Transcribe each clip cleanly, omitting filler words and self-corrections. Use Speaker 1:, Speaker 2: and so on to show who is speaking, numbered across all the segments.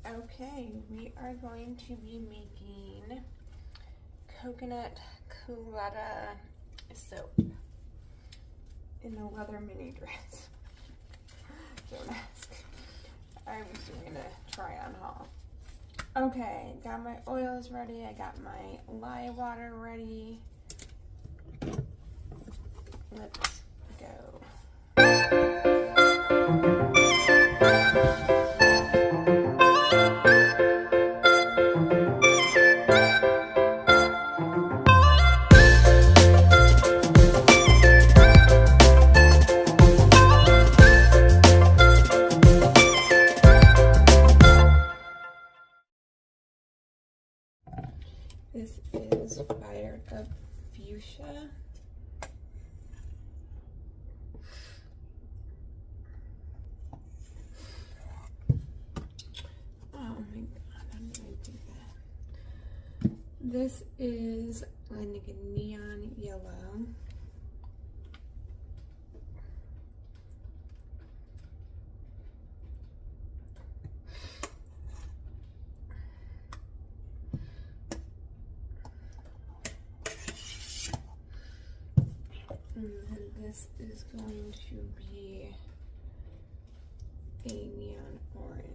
Speaker 1: Okay, we are going to be making Coconut Colada soap in a leather mini dress. Don't ask. I'm just gonna try on haul. Okay, got my oils ready. I got my lye water ready. Let's go. This is Fired Up Fuschia. Oh my god, how did I do that? This is like a neon yellow. And then this is going to be a neon orange.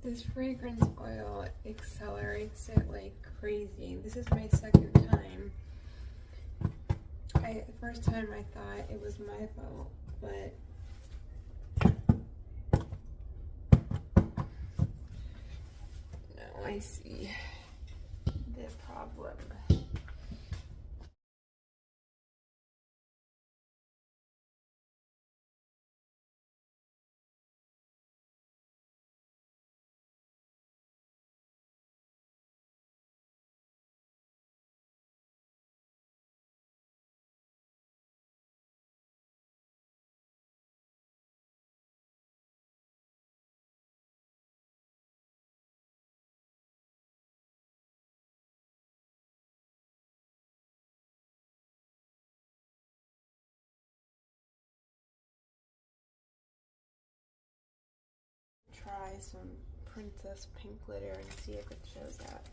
Speaker 1: This fragrance oil accelerates it like crazy. This is my second time. The first time I thought it was my fault, but now I see the problem. Try some Princess Pink glitter and see if it shows up.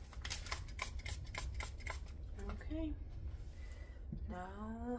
Speaker 1: Okay, now